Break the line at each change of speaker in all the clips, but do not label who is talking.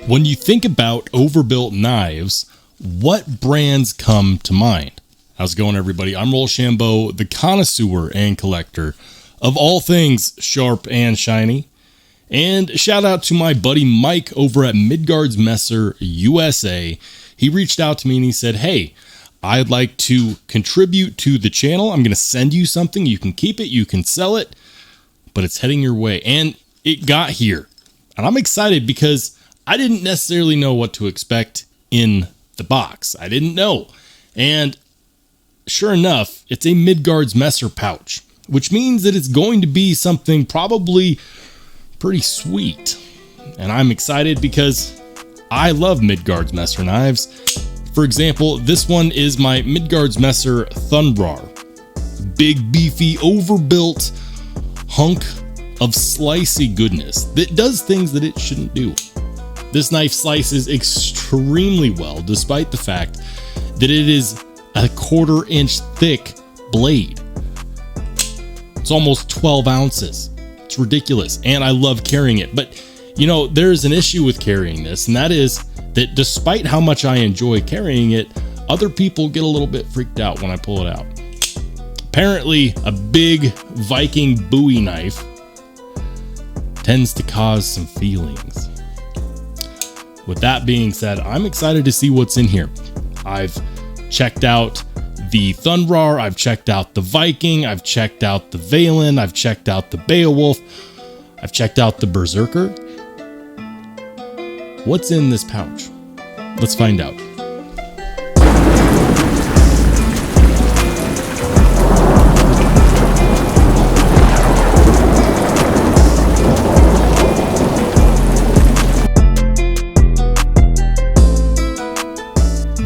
When you think about overbuilt knives, what brands come to mind? How's it going, everybody? I'm Rollshambo, the connoisseur and collector of all things sharp and shiny. And shout out to my buddy Mike over at Midgards Messer USA. He reached out to me and he said, hey, I'd like to contribute to the channel. I'm going to send you something. You can keep it, you can sell it, but it's heading your way. And it got here. And I'm excited because I didn't necessarily know what to expect in the box. I didn't know. And sure enough, it's a Midgards Messer pouch, which means that it's going to be something probably pretty sweet. And I'm excited because I love Midgards Messer knives. For example, this one is my Midgards Messer Thunrar. Big, beefy, overbuilt hunk of slicey goodness that does things that it shouldn't do. This knife slices extremely well, despite the fact that it is a 1/4 inch thick blade. It's almost 12 ounces. It's ridiculous, and I love carrying it. But, you know, there's an issue with carrying this, and that is that despite how much I enjoy carrying it, other people get a little bit freaked out when I pull it out. Apparently, a big Viking Bowie knife tends to cause some feelings. With that being said, I'm excited to see what's in here. I've checked out the Thunrar, I've checked out the Viking, I've checked out the Valen, I've checked out the Beowulf, I've checked out the Berserker. What's in this pouch? Let's find out.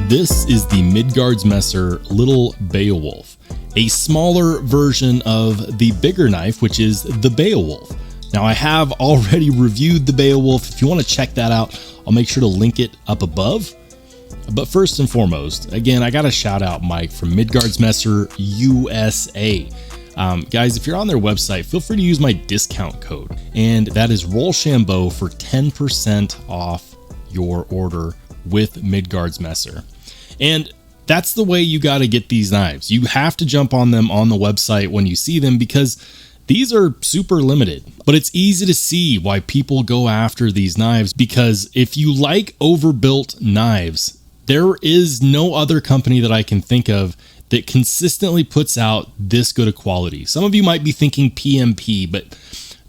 This is the Midgards Messer Little Beowulf, a smaller version of the bigger knife, which is the Beowulf. Now, I have already reviewed the Beowulf. If you want to check that out, I'll make sure to link it up above. But first and foremost, again, I got to shout out Mike from Midgards Messer USA. Guys, if you're on their website, feel free to use my discount code, and that is Rollshambo for 10% off your order with Midgards Messer. And that's the way you got to get these knives. You have to jump on them on the website when you see them because these are super limited. But it's easy to see why people go after these knives, because if you like overbuilt knives, there is no other company that I can think of that consistently puts out this good a quality. Some of you might be thinking PMP, but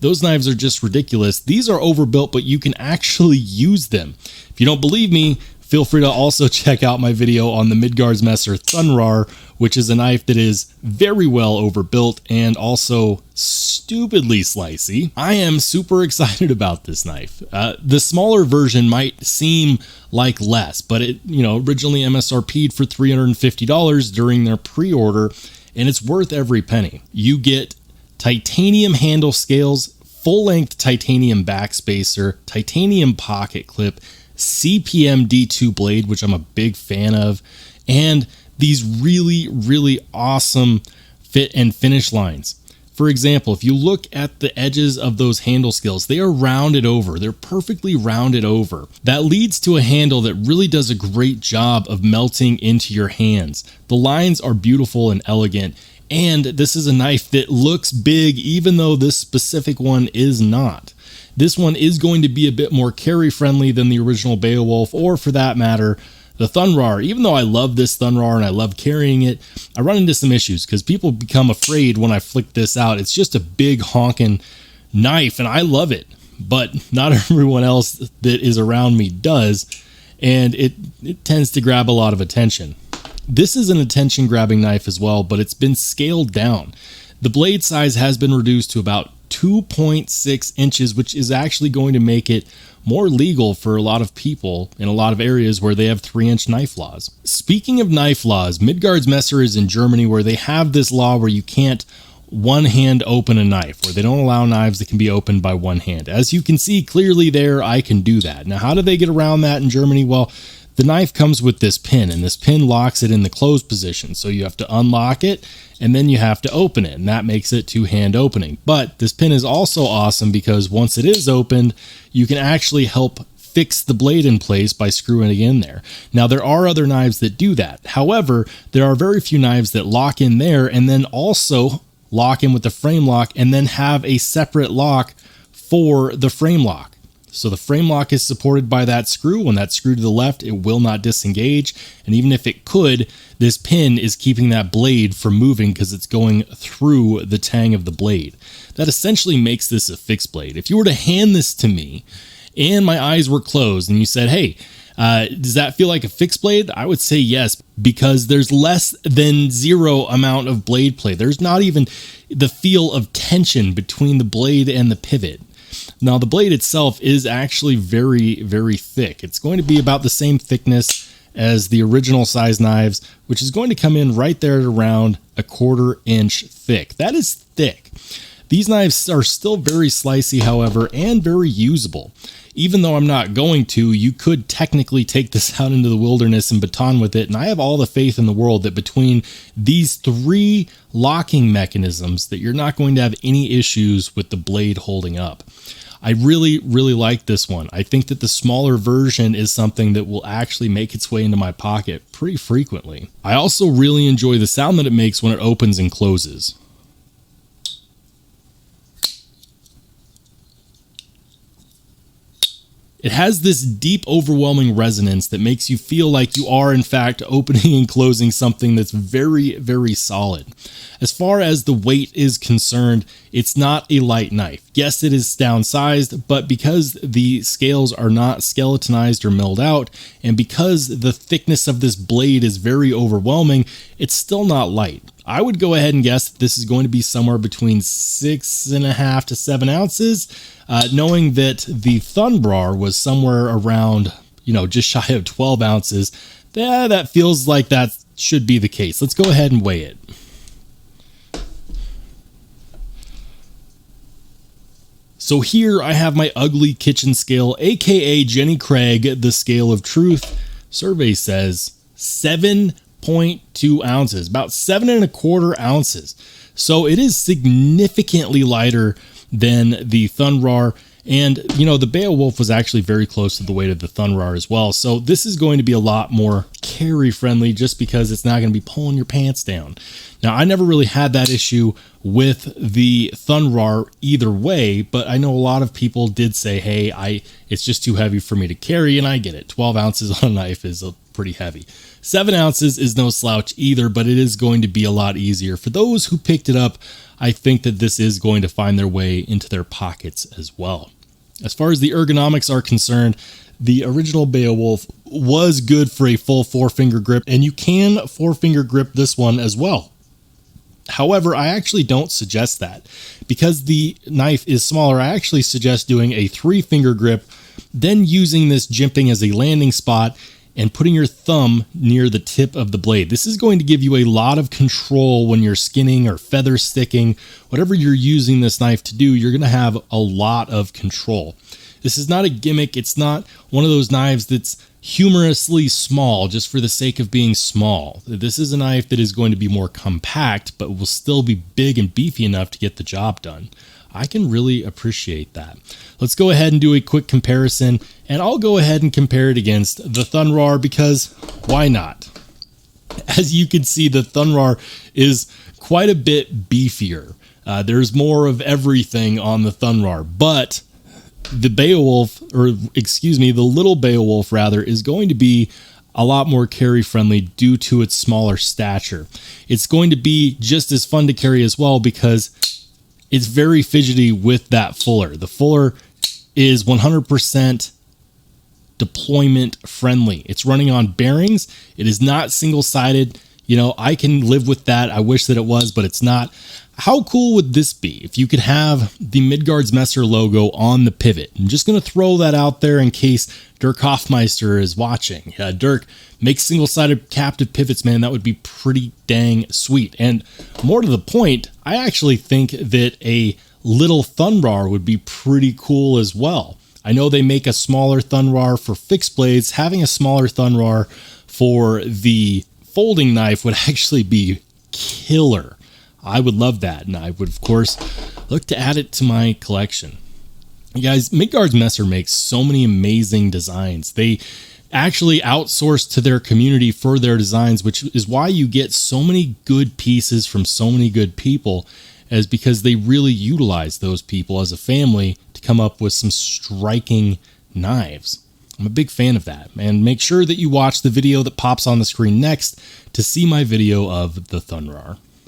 those knives are just ridiculous. These are overbuilt, but you can actually use them. If you don't believe me, feel free to also check out my video on the Midgards Messer Thunrar, which is a knife that is very well overbuilt and also stupidly slicey. I am super excited about this knife. The smaller version might seem like less, but it, originally MSRP'd for $350 during their pre-order, and it's worth every penny. You get titanium handle scales, full-length titanium backspacer, titanium pocket clip, CPM D2 blade, which I'm a big fan of, and these really, really awesome fit and finish lines. For example, if you look at the edges of those handle scales, they are rounded over. They're perfectly rounded over. That leads to a handle that really does a great job of melting into your hands. The lines are beautiful and elegant, and this is a knife that looks big even though this specific one is not. This one is going to be a bit more carry friendly than the original Beowulf, or for that matter, the Thunrar. Even though I love this Thunrar and I love carrying it, I run into some issues because people become afraid when I flick this out. It's just a big honking knife and I love it, but not everyone else that is around me does, and it tends to grab a lot of attention. This is an attention grabbing knife as well, but it's been scaled down. The blade size has been reduced to about 2.6 inches, which is actually going to make it more legal for a lot of people in a lot of areas where they have 3-inch knife laws. Speaking of knife laws, Midgards Messer is in Germany, where they have this law where you can't one hand open a knife, where they don't allow knives that can be opened by one hand. As you can see clearly there, I can do that. Now, how do they get around that in Germany? Well, the knife comes with this pin, and this pin locks it in the closed position. So you have to unlock it, and then you have to open it, and that makes it two-hand opening. But this pin is also awesome because once it is opened, you can actually help fix the blade in place by screwing it in there. Now, there are other knives that do that. However, there are very few knives that lock in there and then also lock in with the frame lock and then have a separate lock for the frame lock. So the frame lock is supported by that screw. When that's screwed to the left, it will not disengage. And even if it could, this pin is keeping that blade from moving because it's going through the tang of the blade. That essentially makes this a fixed blade. If you were to hand this to me and my eyes were closed and you said, hey, does that feel like a fixed blade? I would say yes, because there's less than zero amount of blade play. There's not even the feel of tension between the blade and the pivot. Now, the blade itself is actually very, very thick. It's going to be about the same thickness as the original size knives, which is going to come in right there at around 1/4 inch thick. That is thick. These knives are still very slicey, however, and very usable. Even though I'm not going to, you could technically take this out into the wilderness and baton with it, and I have all the faith in the world that between these 3 locking mechanisms that you're not going to have any issues with the blade holding up. I really, really like this one. I think that the smaller version is something that will actually make its way into my pocket pretty frequently. I also really enjoy the sound that it makes when it opens and closes. It has this deep, overwhelming resonance that makes you feel like you are, in fact, opening and closing something that's very, very solid. As far as the weight is concerned, it's not a light knife. Yes, it is downsized, but because the scales are not skeletonized or milled out, and because the thickness of this blade is very overwhelming, it's still not light. I would go ahead and guess that this is going to be somewhere between 6.5 to 7 ounces, knowing that the Thunbrar was somewhere around, just shy of 12 ounces. That feels like that should be the case. Let's go ahead and weigh it. So here I have my ugly kitchen scale, aka Jenny Craig, the scale of truth. Survey says 7.2 ounces, about 7.25 ounces. So it is significantly lighter than the Thunbrar. And, the Beowulf was actually very close to the weight of the Thunbrar as well. So this is going to be a lot more carry friendly just because it's not going to be pulling your pants down. Now, I never really had that issue with the Thunbrar either way, but I know a lot of people did say, hey, it's just too heavy for me to carry, and I get it. 12 ounces on a knife is pretty heavy. 7 ounces is no slouch either, but it is going to be a lot easier. For those who picked it up, I think that this is going to find their way into their pockets as well. As far as the ergonomics are concerned, the original Beowulf was good for a full 4-finger grip, and you can 4-finger grip this one as well. However, I actually don't suggest that. Because the knife is smaller, I actually suggest doing a 3-finger grip, then using this jimping as a landing spot and putting your thumb near the tip of the blade. This is going to give you a lot of control when you're skinning or feather sticking. Whatever you're using this knife to do, you're going to have a lot of control. This is not a gimmick. It's not one of those knives that's humorously small just for the sake of being small. This is a knife that is going to be more compact, but will still be big and beefy enough to get the job done. I can really appreciate that. Let's go ahead and do a quick comparison, and I'll go ahead and compare it against the Thunbrar because why not? As you can see, the Thunbrar is quite a bit beefier. There's more of everything on the Thunbrar, but the Beowulf, the Little Beowulf rather, is going to be a lot more carry friendly due to its smaller stature. It's going to be just as fun to carry as well because it's very fidgety with that fuller. The fuller is 100% deployment friendly. It's running on bearings. It is not single-sided. I can live with that. I wish that it was, but it's not. How cool would this be if you could have the Midgards Messer logo on the pivot? I'm just going to throw that out there in case Dirk Hoffmeister is watching. Dirk, make single-sided captive pivots, man. That would be pretty dang sweet. And more to the point, I actually think that a little Thunbrar would be pretty cool as well. I know they make a smaller Thunbrar for fixed blades. Having a smaller Thunbrar for the folding knife would actually be killer. I would love that, and I would, of course, look to add it to my collection. You guys, Midgards Messer makes so many amazing designs. They actually outsource to their community for their designs, which is why you get so many good pieces from so many good people, as because they really utilize those people as a family to come up with some striking knives. I'm a big fan of that, and make sure that you watch the video that pops on the screen next to see my video of the Thunrar.